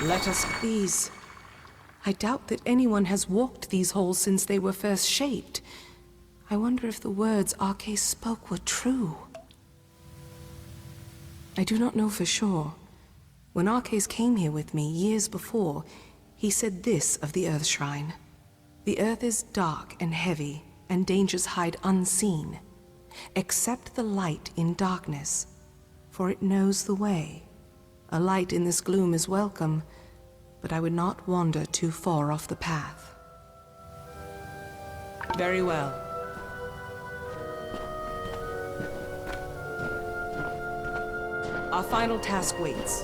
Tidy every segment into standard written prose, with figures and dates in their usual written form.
Let us please. I doubt that anyone has walked these halls since they were first shaped. I wonder if the words Arcais spoke were true. I do not know for sure. When Arcais came here with me years before, he said this of the Earth Shrine. The earth is dark and heavy, and dangers hide unseen. Accept the light in darkness, for it knows the way. A light in this gloom is welcome, but I would not wander too far off the path. Very well. Our final task waits.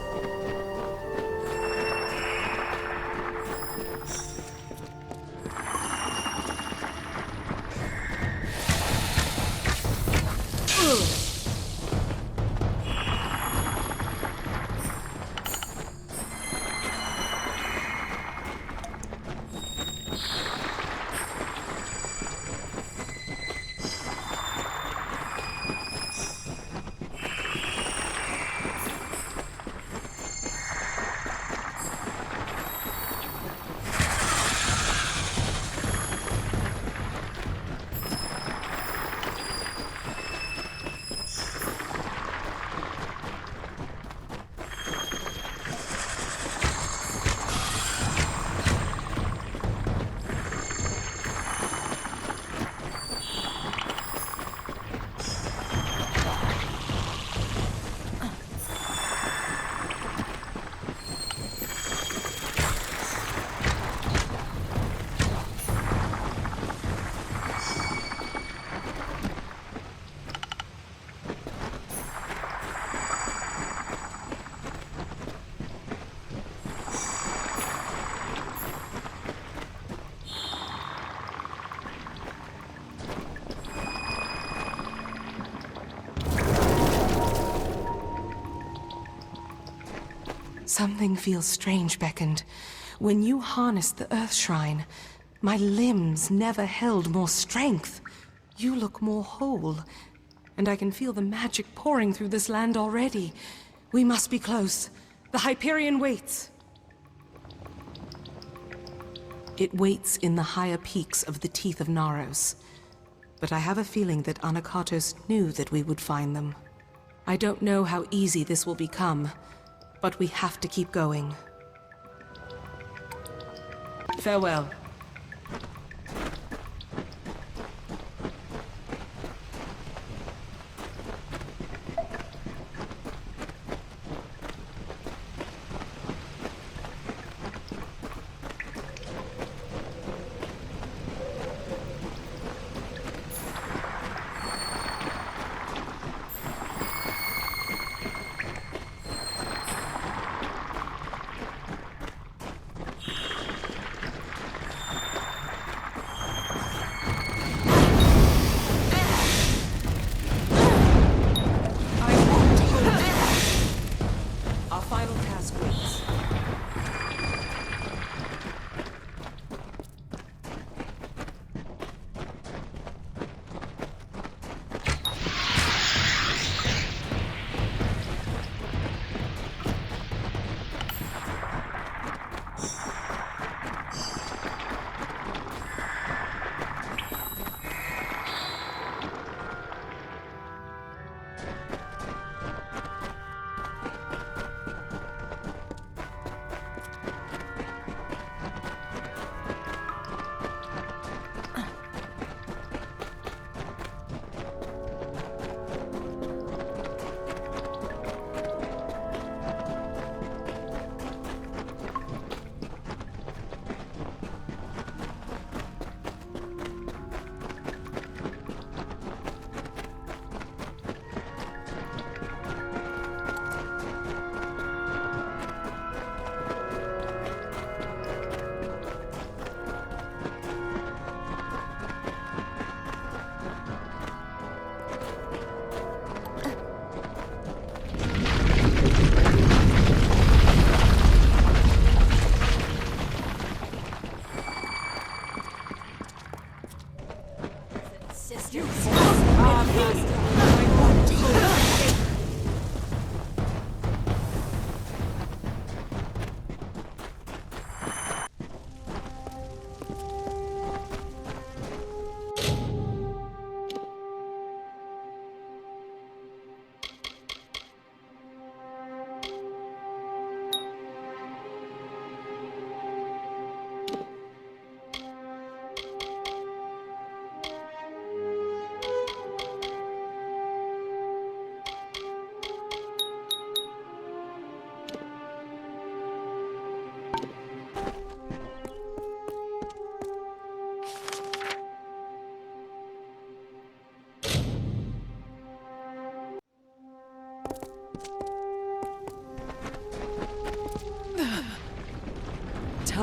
Something feels strange, Beckoned. When you harnessed the Earth Shrine, my limbs never held more strength. You look more whole, and I can feel the magic pouring through this land already. We must be close. The Hyperion waits. It waits in the higher peaks of the Teeth of Naros. But I have a feeling that Anakatos knew that we would find them. I don't know how easy this will become, but we have to keep going. Farewell.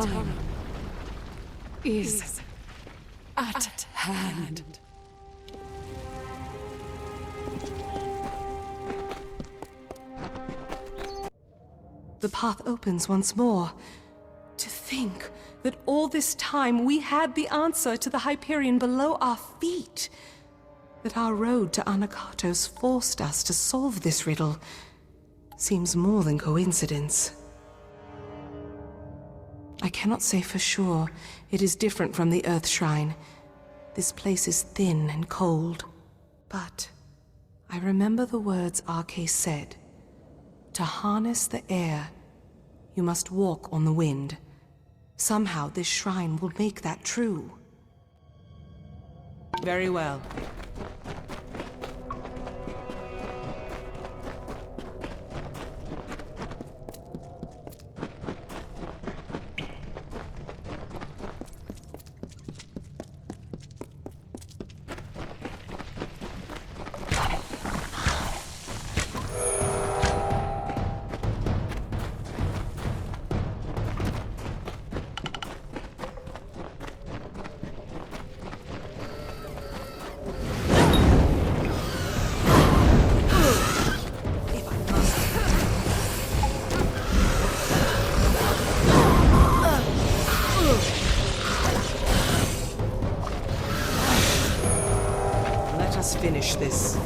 time is at hand. The path opens once more. To think that all this time we had the answer to the Hyperion below our feet. That our road to Anakatos forced us to solve this riddle seems more than coincidence. I cannot say for sure it is different from the Earth Shrine. This place is thin and cold. But I remember the words Arke said. To harness the air, you must walk on the wind. Somehow this shrine will make that true. Very well. Finish this.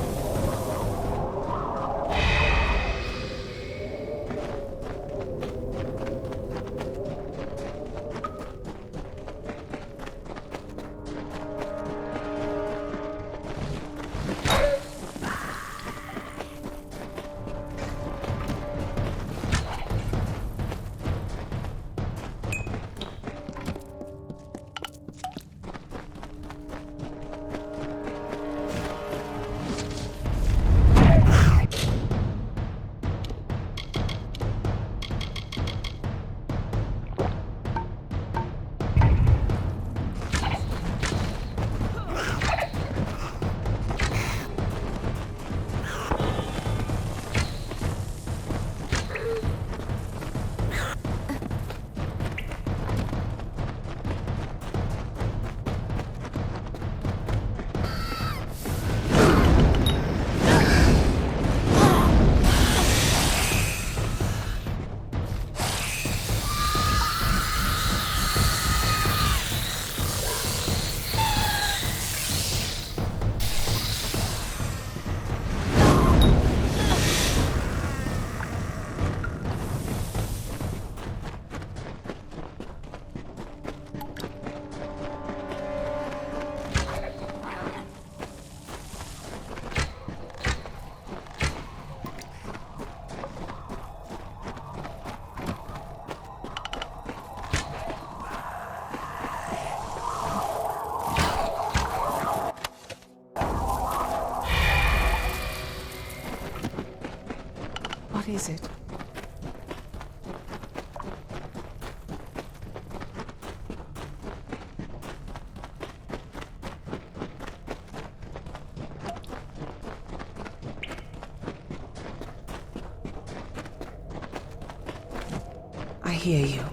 What is it? I hear you.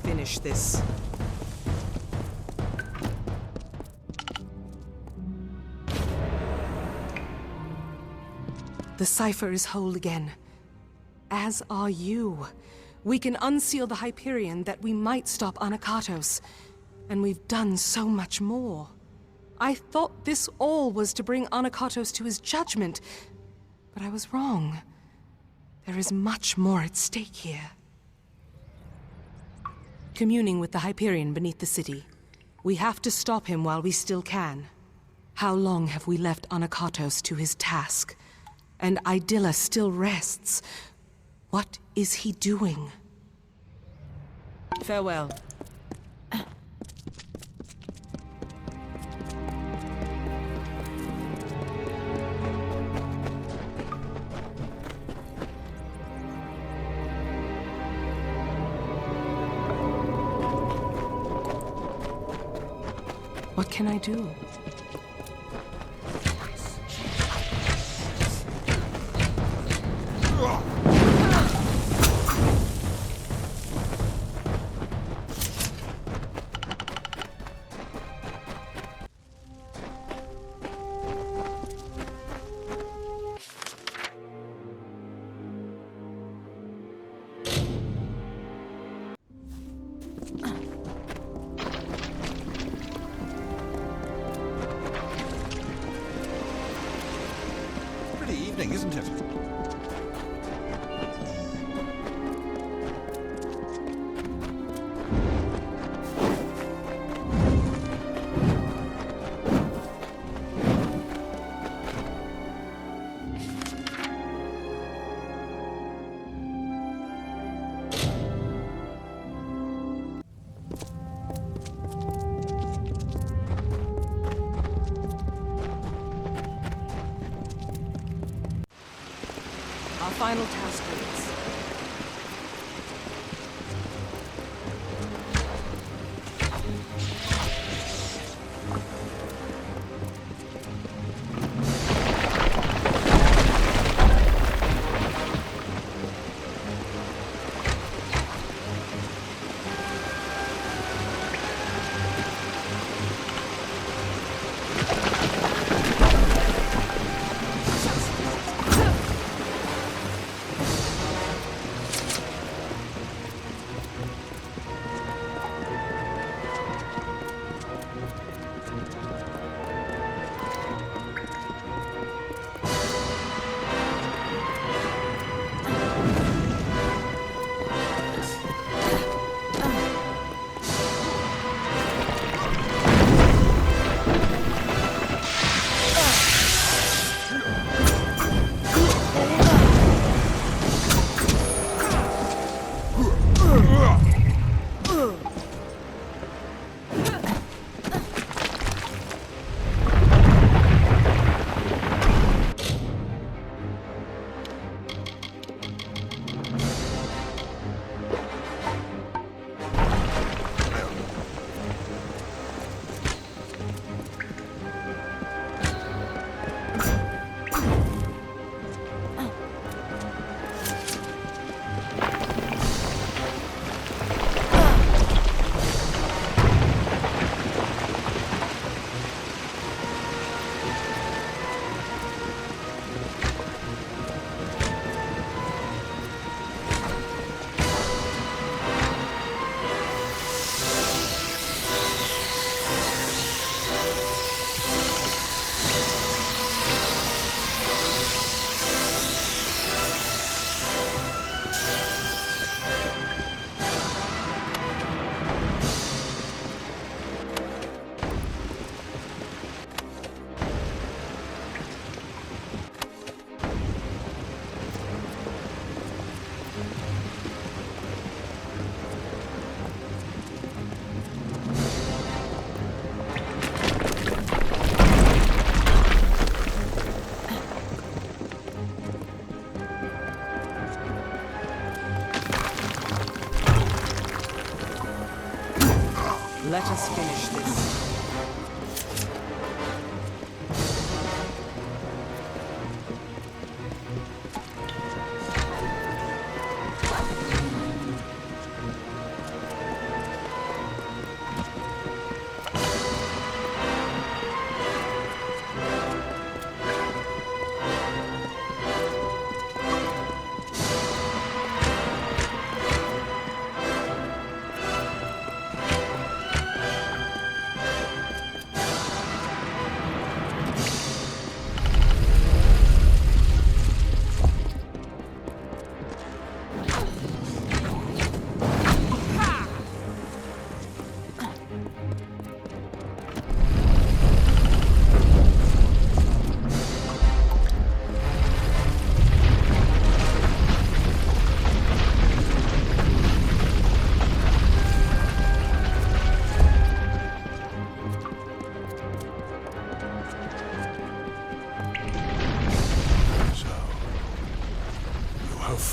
Finish this. The cipher is whole again. As are you. We can unseal the Hyperion that we might stop Anakatos. And we've done so much more. I thought this all was to bring Anakatos to his judgment. But I was wrong. There is much more at stake here. Communing with the Hyperion beneath the city. We have to stop him while we still can. How long have we left Anakatos to his task? and Idilla still rests. What is he doing? Farewell. What can I do? Pretty evening, isn't it? Our final task reads: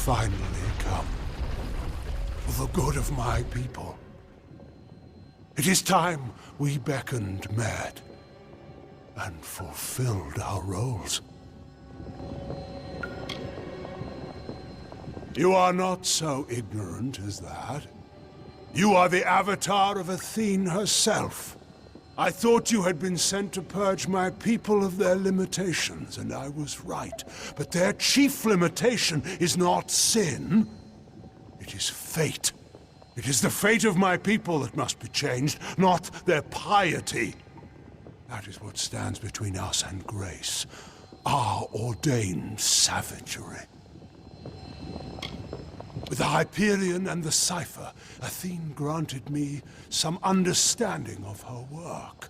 finally come. For the good of my people. It is time we beckoned Mad and fulfilled our roles. You are not so ignorant as that. You are the avatar of Athene herself. I thought you had been sent to purge my people of their limitations, and I was right. But their chief limitation is not sin. It is fate. It is the fate of my people that must be changed, not their piety. That is what stands between us and grace. Our ordained savagery. With the Hyperion and the Cipher, Athene granted me some understanding of her work.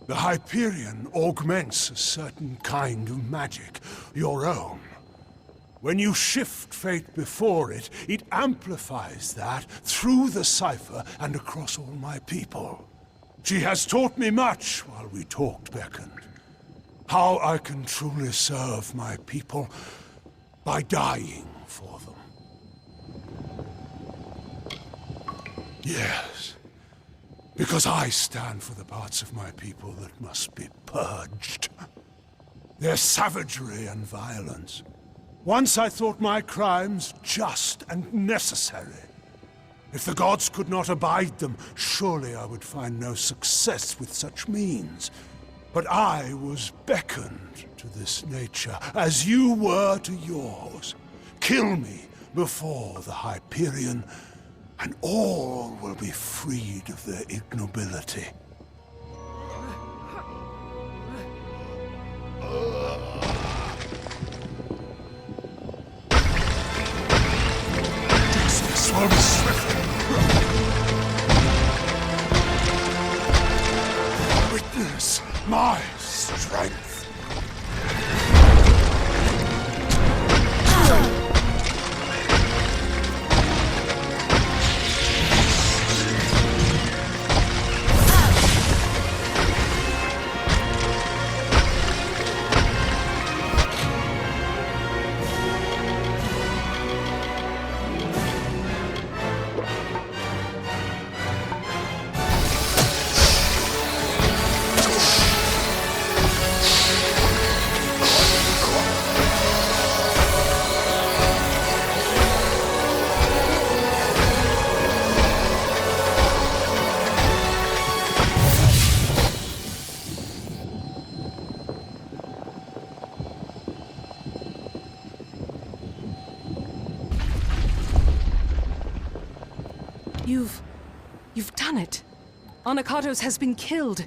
The Hyperion augments a certain kind of magic, your own. When you shift fate before it, it amplifies that through the Cipher and across all my people. She has taught me much while we talked, beckoned. How I can truly serve my people by dying for them. Yes, because I stand for the parts of my people that must be purged. Their savagery and violence. Once I thought my crimes just and necessary. If the gods could not abide them, surely I would find no success with such means. But I was beckoned to this nature, as you were to yours. Kill me before the Hyperion, and all will be freed of their ignobility. Justice will be swift. Witness my strength. You've done it. Anakatos has been killed.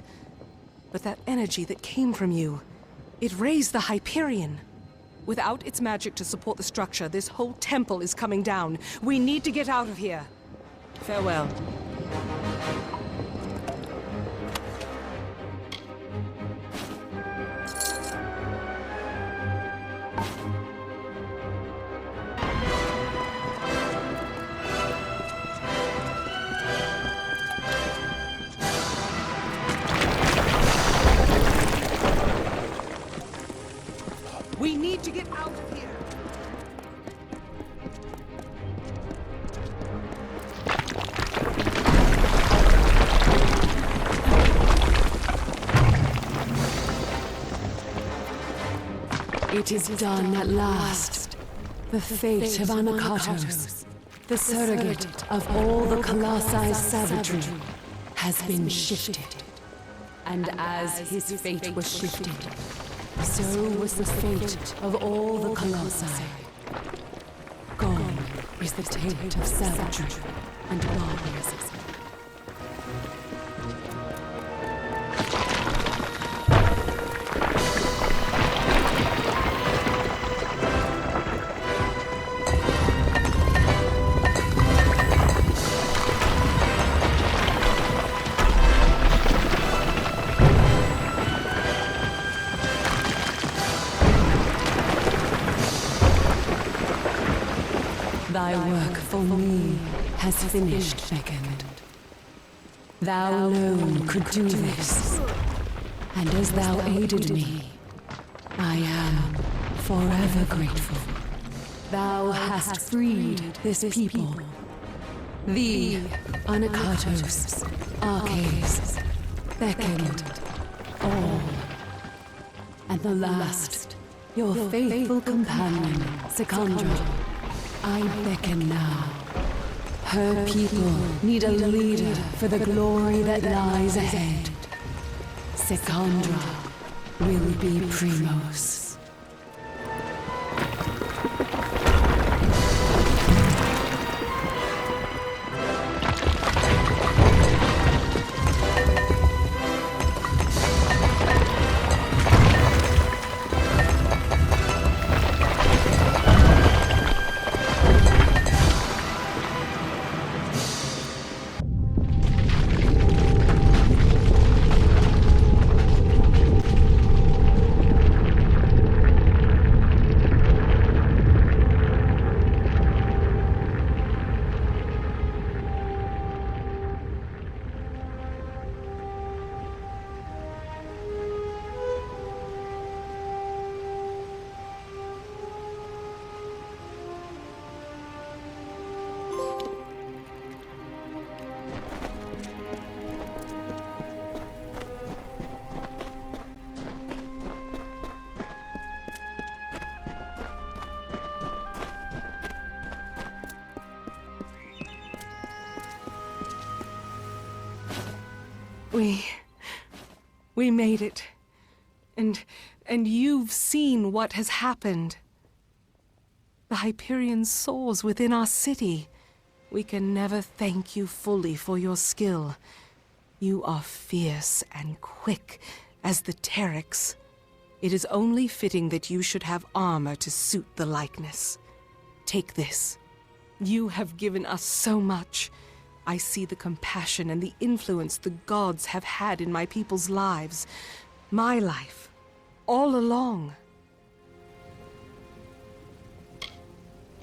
But that energy that came from you, it raised the Hyperion. Without its magic to support the structure, this whole temple is coming down. We need to get out of here. Farewell. We need to get out of here. It is done at last. The fate of Anakatos, the surrogate of all the Colossi savagery, has been shifted. And as his fate was shifted, so was the fate of all the Colossi. Gone is the taint of savagery and barbarism. Thy work for me has finished, beckoned. Thou alone could do this, and as thou aided me, I am forever grateful. Thou hast freed this people. The Anakatos, Arches, beckoned all. And the last, your faithful companion, Secondra. I beckon now. Her people need a leader for the glory that lies ahead. Secondra will be Primos. We made it. And you've seen what has happened. The Hyperion soars within our city. We can never thank you fully for your skill. You are fierce and quick as the Terex. It is only fitting that you should have armor to suit the likeness. Take this. You have given us so much. I see the compassion and the influence the gods have had in my people's lives. My life. All along.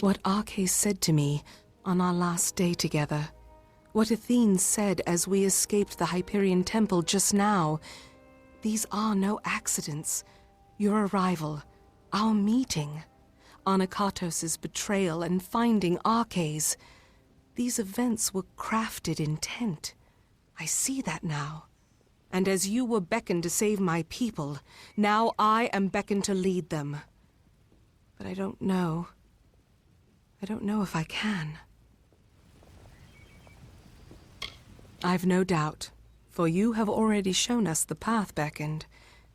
What Arches said to me on our last day together. What Athene said as we escaped the Hyperion Temple just now. These are no accidents. Your arrival, our meeting, Anakatos' betrayal and finding Arches. These events were crafted intent. I see that now. And as you were beckoned to save my people, now I am beckoned to lead them. But I don't know. I don't know if I can. I've no doubt, for you have already shown us the path beckoned,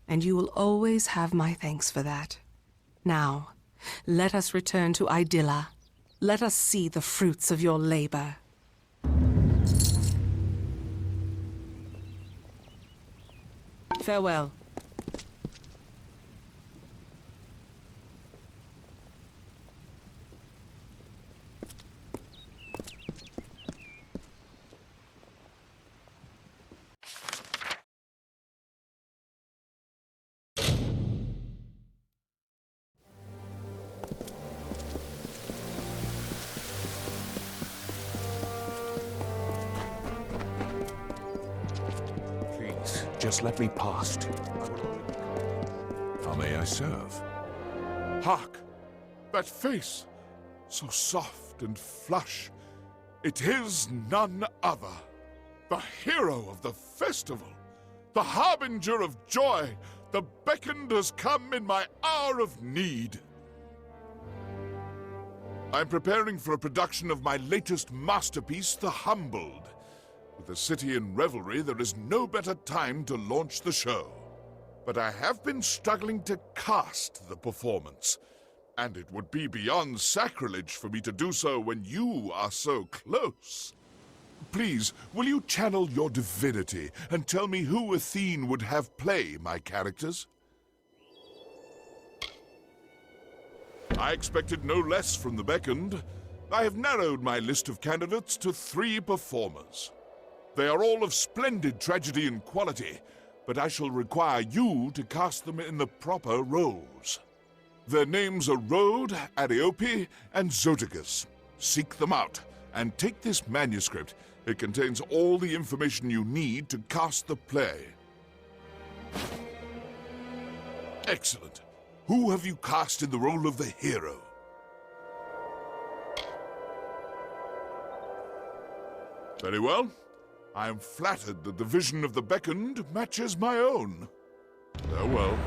and you will always have my thanks for that. Now, let us return to Idylla. Let us see the fruits of your labor. Farewell. Just let me past. How may I serve? Hark! That face! So soft and flush. It is none other. The hero of the festival. The harbinger of joy. The beckoned has come in my hour of need. I'm preparing for a production of my latest masterpiece, The Humbled. With the city in revelry, there is no better time to launch the show. But I have been struggling to cast the performance, and it would be beyond sacrilege for me to do so when you are so close. Please, will you channel your divinity and tell me who Athene would have play my characters? I expected no less from the beckoned. I have narrowed my list of candidates to 3 performers. They are all of splendid tragedy and quality, but I shall require you to cast them in the proper roles. Their names are Rhode, Ariope, and Zoticus. Seek them out, and take this manuscript. It contains all the information you need to cast the play. Excellent. Who have you cast in the role of the hero? Very well. I am flattered that the vision of the beckoned matches my own. Farewell.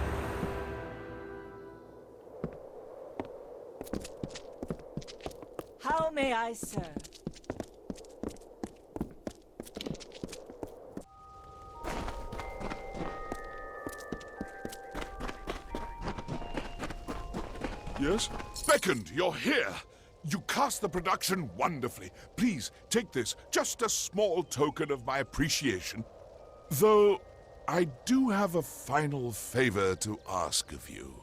How may I serve? Yes? Beckoned, you're here! You cast the production wonderfully. Please, take this, just a small token of my appreciation. Though, I do have a final favor to ask of you.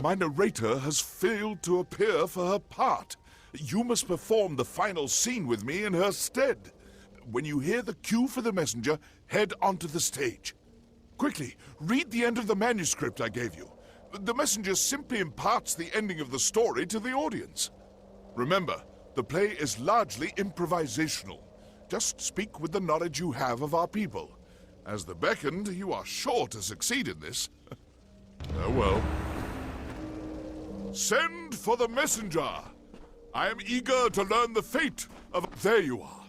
My narrator has failed to appear for her part. You must perform the final scene with me in her stead. When you hear the cue for the messenger, head onto the stage. Quickly, read the end of the manuscript I gave you. The messenger simply imparts the ending of the story to the audience. Remember, the play is largely improvisational. Just speak with the knowledge you have of our people. As the beckoned, you are sure to succeed in this. Farewell. Send for the messenger! I am eager to learn the fate of... There you are.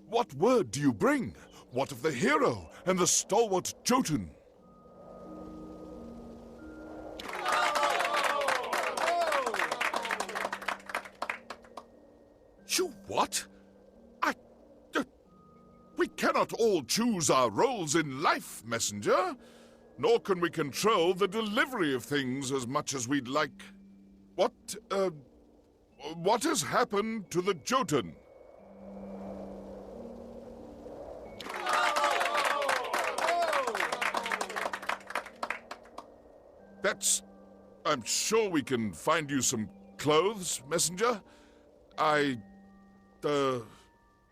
What word do you bring? What of the hero and the stalwart Jotun? You what? We cannot all choose our roles in life, messenger. Nor can we control the delivery of things as much as we'd like. What has happened to the Jotun? I'm sure we can find you some clothes, messenger.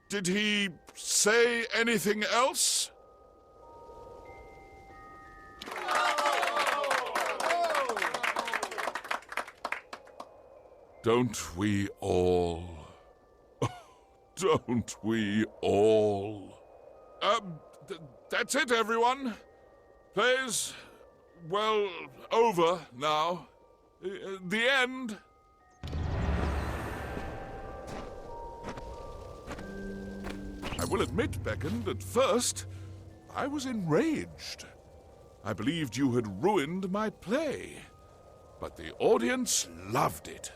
Did he say anything else? Don't we all? Don't we all? That's it, everyone. Play's, well, over now. The end. I will admit, Beckoned, at first, I was enraged. I believed you had ruined my play. But the audience loved it.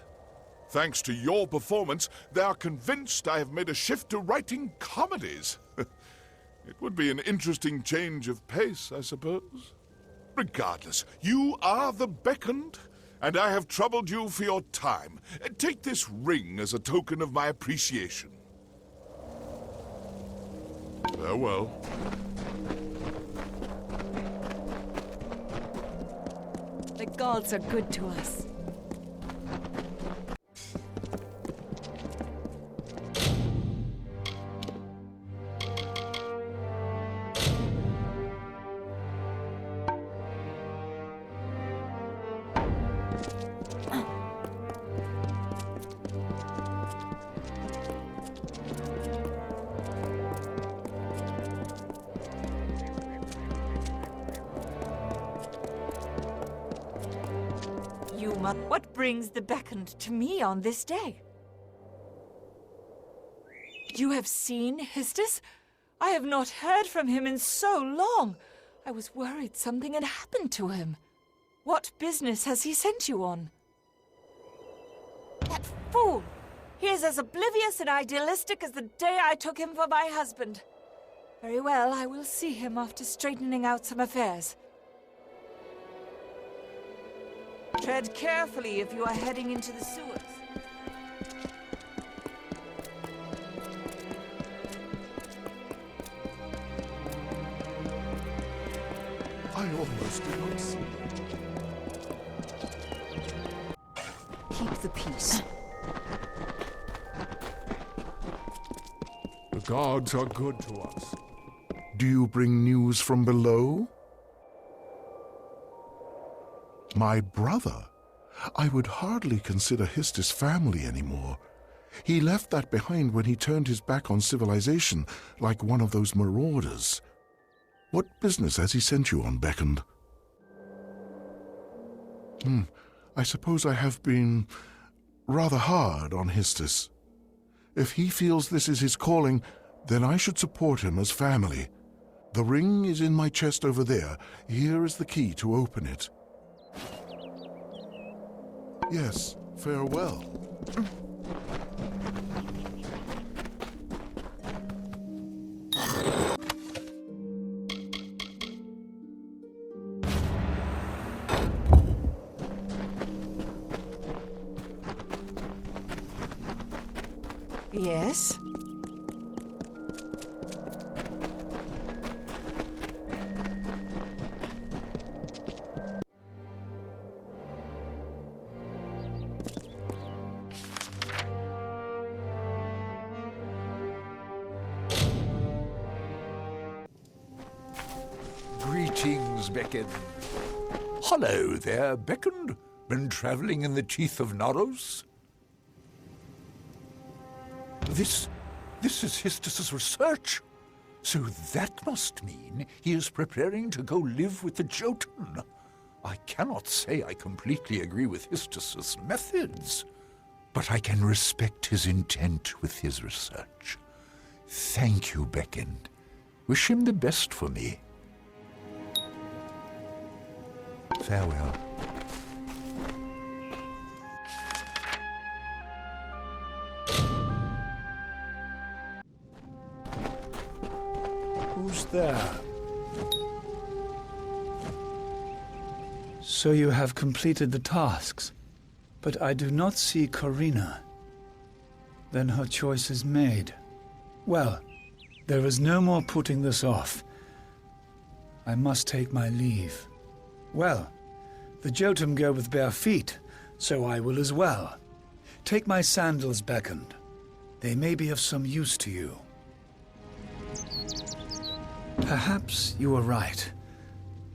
Thanks to your performance, they are convinced I have made a shift to writing comedies. It would be an interesting change of pace, I suppose. Regardless, you are the Beckoned, and I have troubled you for your time. Take this ring as a token of my appreciation. Farewell. The gods are good to us. What brings the Beckoned to me on this day? You have seen Histus? I have not heard from him in so long. I was worried something had happened to him. What business has he sent you on? That fool! He is as oblivious and idealistic as the day I took him for my husband. Very well, I will see him after straightening out some affairs. Tread carefully if you are heading into the sewers. I almost did not see it. Keep the peace. The gods are good to us. Do you bring news from below? My brother? I would hardly consider Histus family anymore. He left that behind when he turned his back on civilization, like one of those marauders. What business has he sent you on, Beckoned? I suppose I have been rather hard on Histus. If he feels this is his calling, then I should support him as family. The ring is in my chest over there. Here is the key to open it. Yes, farewell. Yes? Greetings, Beckon. Hello there, Beckon. Been traveling in the teeth of Naros? This is Histus's research. So that must mean he is preparing to go live with the Jotun. I cannot say I completely agree with Histus's methods, but I can respect his intent with his research. Thank you, Beckon. Wish him the best for me. Farewell. Who's there? So you have completed the tasks, but I do not see Corina. Then her choice is made. Well, there is no more putting this off. I must take my leave. Well, the Jotun go with bare feet, so I will as well. Take my sandals, Beckon. They may be of some use to you. Perhaps you are right.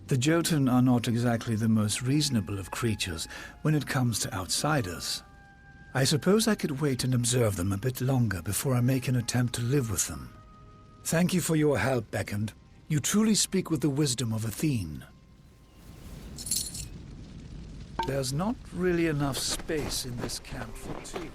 The Jotun are not exactly the most reasonable of creatures when it comes to outsiders. I suppose I could wait and observe them a bit longer before I make an attempt to live with them. Thank you for your help, Beckon. You truly speak with the wisdom of Athene. There's not really enough space in this camp for two.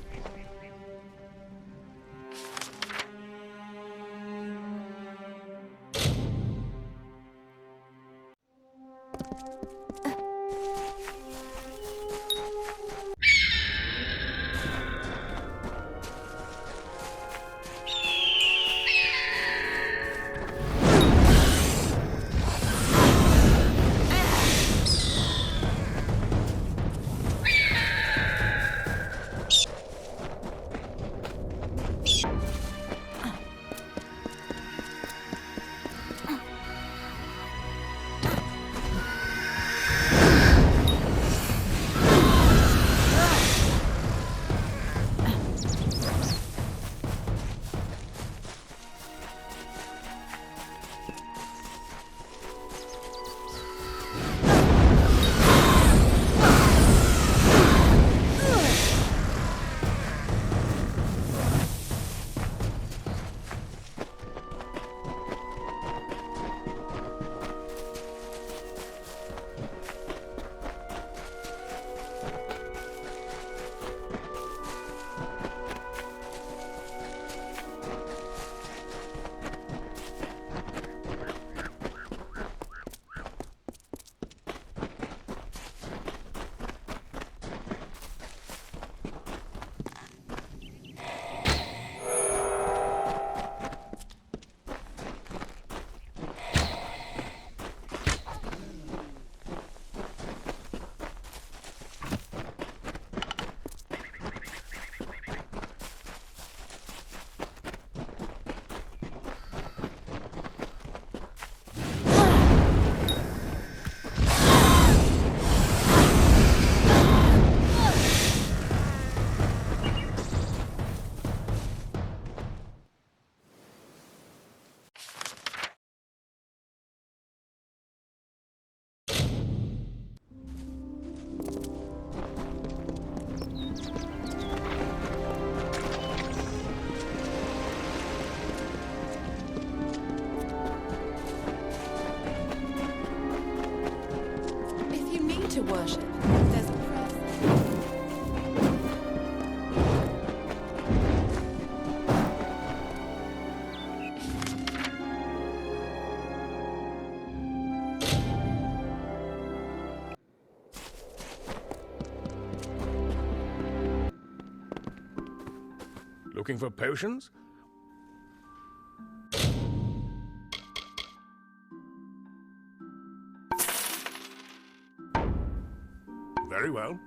To worship, there's a price. Looking for potions? Very well.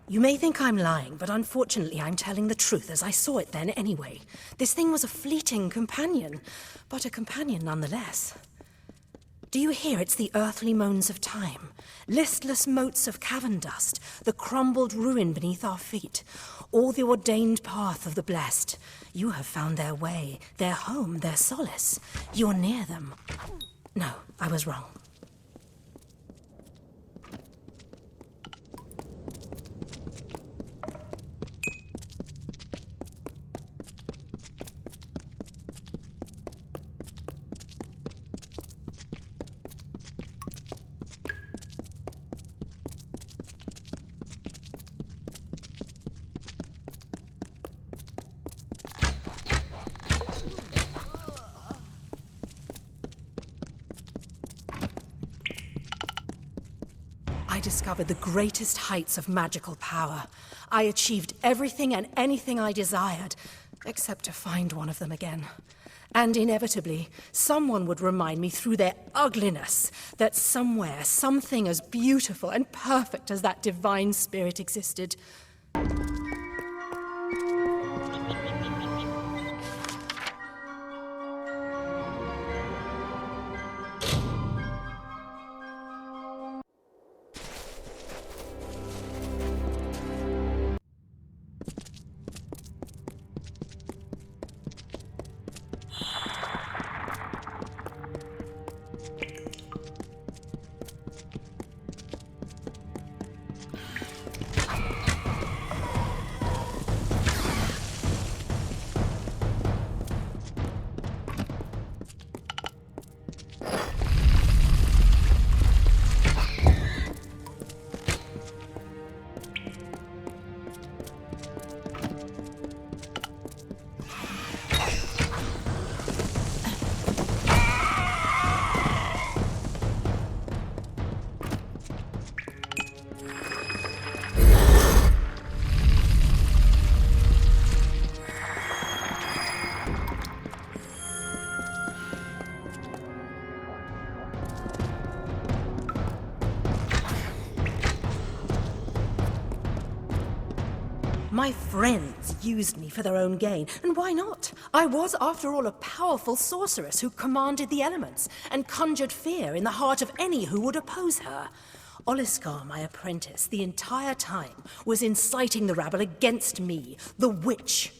You may think I'm lying, but unfortunately I'm telling the truth as I saw it then anyway. This thing was a fleeting companion, but a companion nonetheless. Do you hear? It's the earthly moans of time. Listless motes of cavern dust, the crumbled ruin beneath our feet. All the ordained path of the blessed. You have found their way, their home, their solace. You're near them. No, I was wrong. I discovered the greatest heights of magical power. I achieved everything and anything I desired, except to find one of them again. And inevitably, someone would remind me through their ugliness that somewhere, something as beautiful and perfect as that divine spirit existed. My friends used me for their own gain, and why not? I was, after all, a powerful sorceress who commanded the elements and conjured fear in the heart of any who would oppose her. Oliskar, my apprentice, the entire time was inciting the rabble against me, the witch.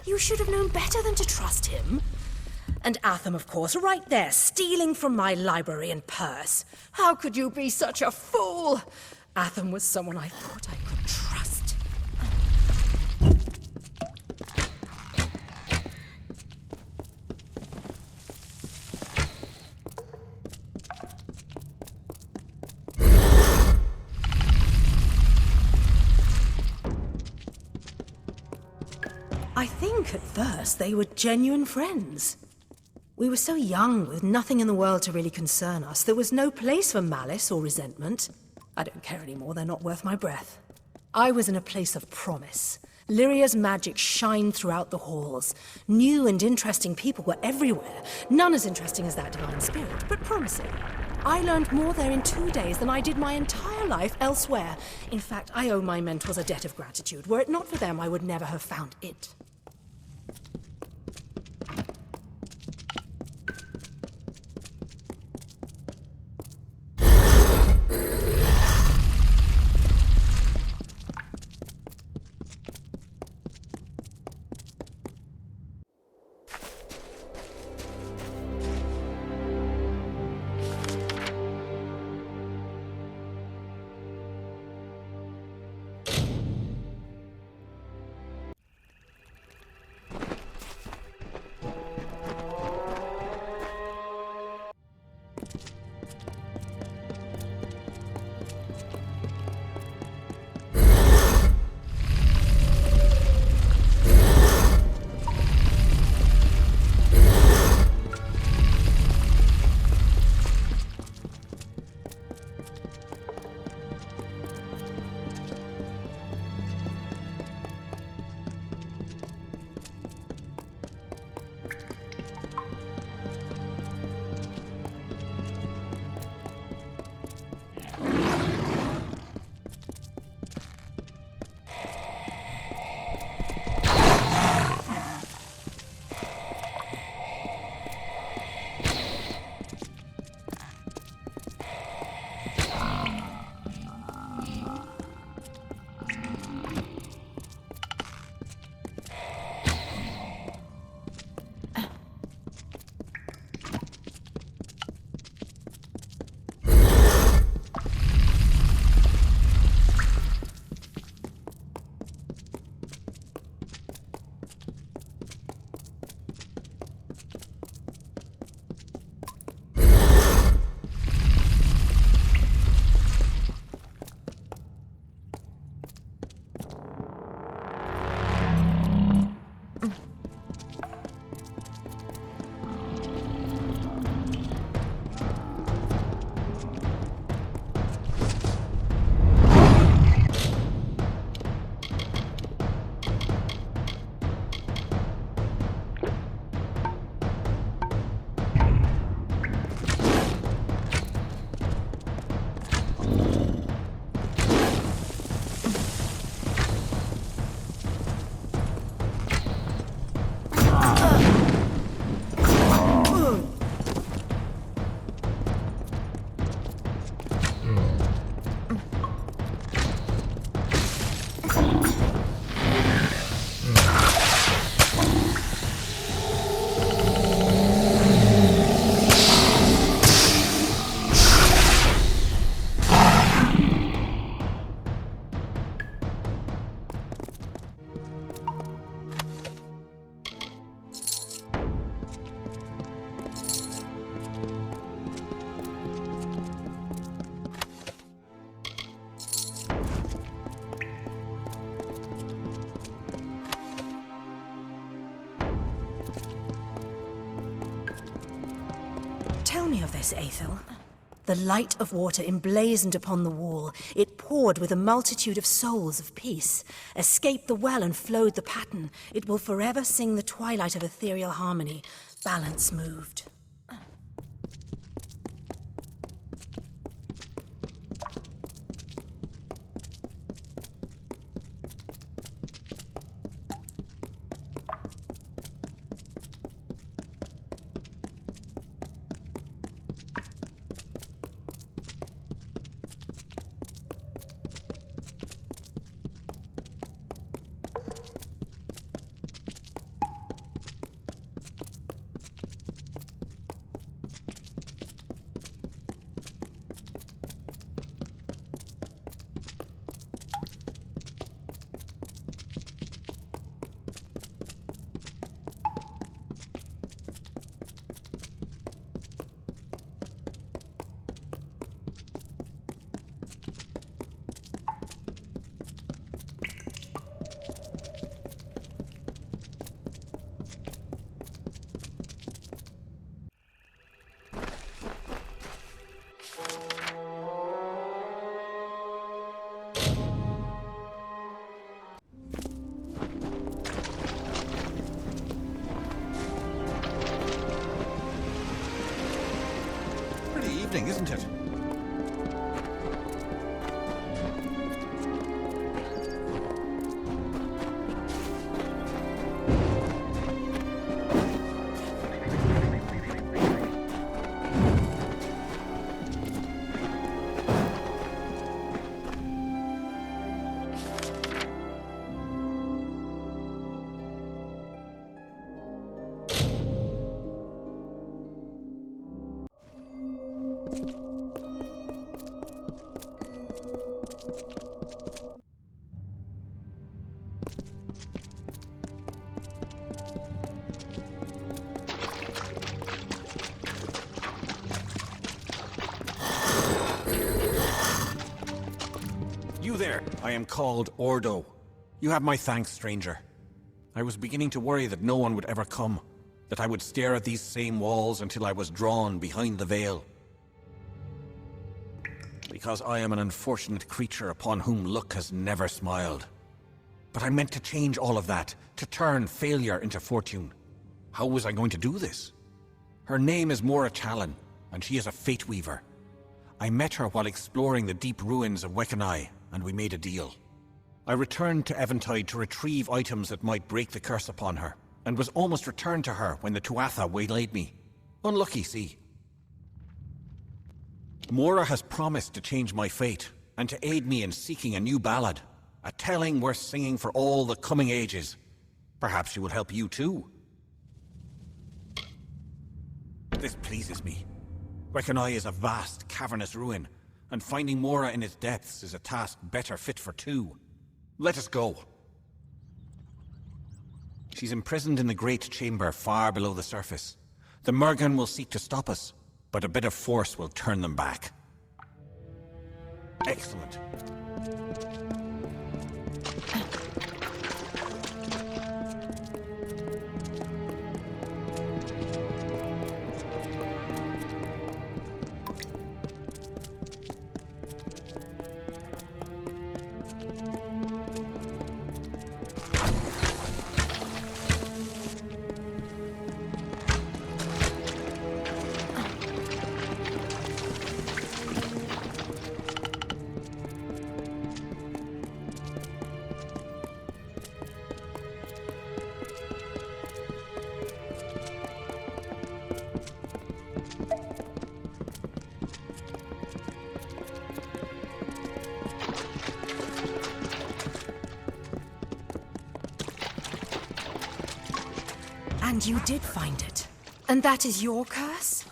You should have known better than to trust him. And Atham, of course, right there, stealing from my library and purse. How could you be such a fool? Atham was someone I thought I could trust. I think at first they were genuine friends. We were so young, with nothing in the world to really concern us. There was no place for malice or resentment. I don't care anymore, they're not worth my breath. I was in a place of promise. Lyria's magic shined throughout the halls. New and interesting people were everywhere. None as interesting as that divine spirit, but promising. I learned more there in 2 days than I did my entire life elsewhere. In fact, I owe my mentors a debt of gratitude. Were it not for them, I would never have found it. Tell me of this, Aethel. The light of water emblazoned upon the wall. It poured with a multitude of souls of peace. Escaped the well and flowed the pattern. It will forever sing the twilight of ethereal harmony. Balance moved. evening, isn't it? You there! I am called Ordo. You have my thanks, stranger. I was beginning to worry that no one would ever come, that I would stare at these same walls until I was drawn behind the veil. Because I am an unfortunate creature upon whom luck has never smiled. But I meant to change all of that, to turn failure into fortune. How was I going to do this? Her name is Mora Challen, and she is a fate weaver. I met her while exploring the deep ruins of Wekanai, and we made a deal. I returned to Eventide to retrieve items that might break the curse upon her, and was almost returned to her when the Tuatha waylaid me. Unlucky, see. Mora has promised to change my fate, and to aid me in seeking a new ballad, a telling worth singing for all the coming ages. Perhaps she will help you too. This pleases me. Wekanai is a vast, cavernous ruin, and finding Mora in its depths is a task better fit for two. Let us go. She's imprisoned in the Great Chamber far below the surface. The Murgan will seek to stop us, but a bit of force will turn them back. Excellent. And you did find it. And that is your curse?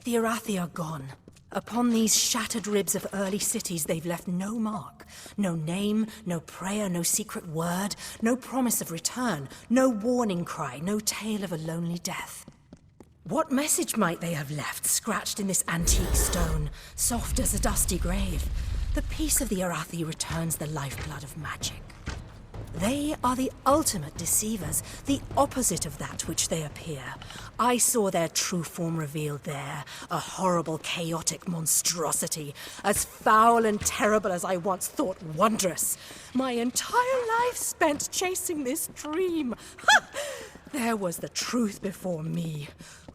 The Arathi are gone. Upon these shattered ribs of early cities, they've left no mark. No name, no prayer, no secret word, no promise of return, no warning cry, no tale of a lonely death. What message might they have left, scratched in this antique stone, soft as a dusty grave? The peace of the Arathi returns the lifeblood of magic. They are the ultimate deceivers, the opposite of that which they appear. I saw their true form revealed there, a horrible, chaotic monstrosity, as foul and terrible as I once thought wondrous. My entire life spent chasing this dream. Ha! There was the truth before me.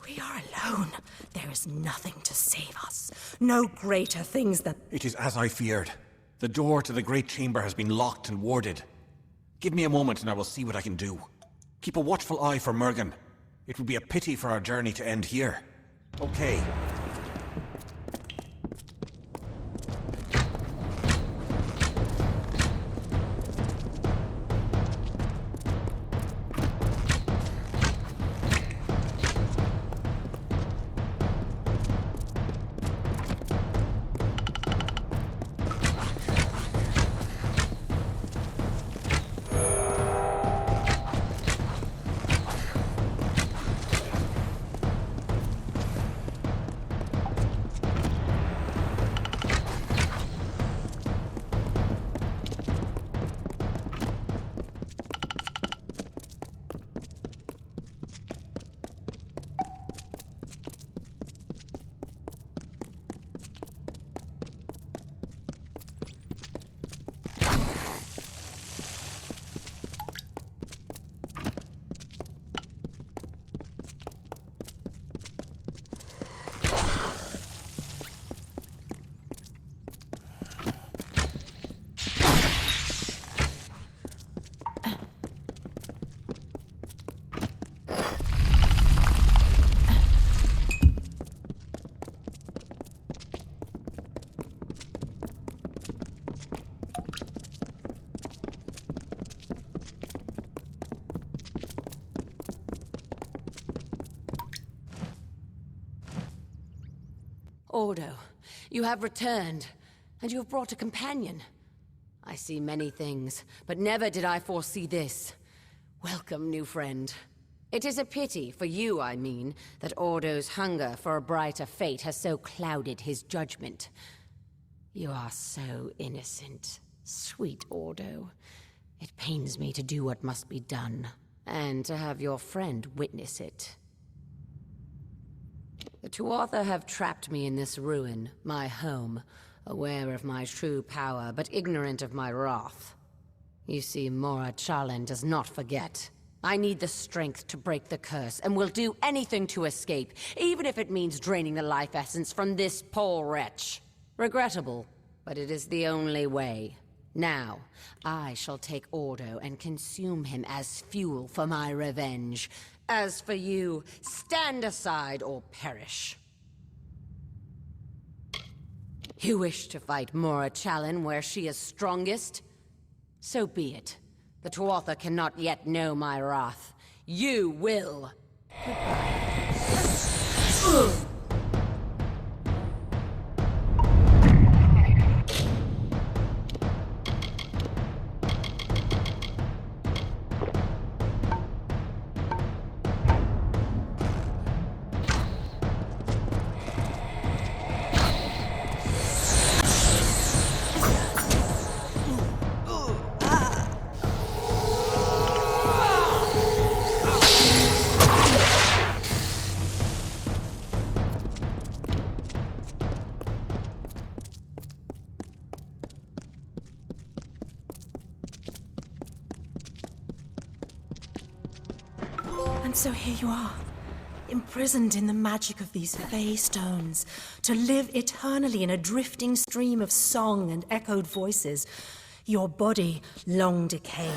We are alone. There is nothing to save us. No greater things than... It is as I feared. The door to the Great Chamber has been locked and warded. Give me a moment and I will see what I can do. Keep a watchful eye for Murgan. It would be a pity for our journey to end here. Okay. Ordo, you have returned, and you have brought a companion. I see many things, but never did I foresee this. Welcome, new friend. It is a pity, for you I mean, that Ordo's hunger for a brighter fate has so clouded his judgment. You are so innocent, sweet Ordo. It pains me to do what must be done, and to have your friend witness it. The Tuatha have trapped me in this ruin, my home, aware of my true power, but ignorant of my wrath. You see, Mora Challen does not forget. I need the strength to break the curse, and will do anything to escape, even if it means draining the life essence from this poor wretch. Regrettable, but it is the only way. Now, I shall take Ordo and consume him as fuel for my revenge. As for you, stand aside or perish. You wish to fight Mora Challen where she is strongest? So be it. The Tuatha cannot yet know my wrath. You will. And so here you are, imprisoned in the magic of these Fey stones, to live eternally in a drifting stream of song and echoed voices. Your body long decayed,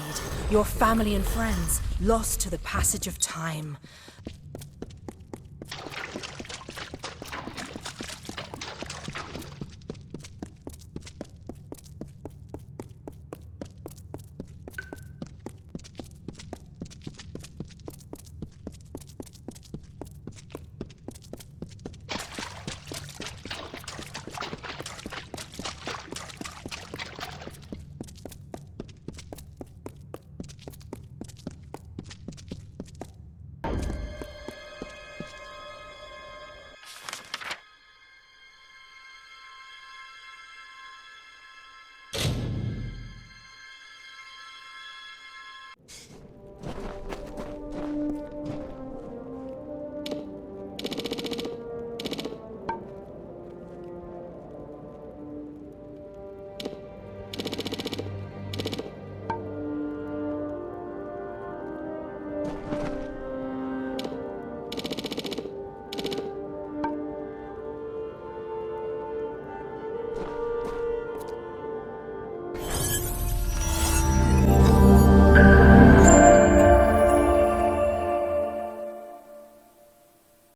your family and friends lost to the passage of time.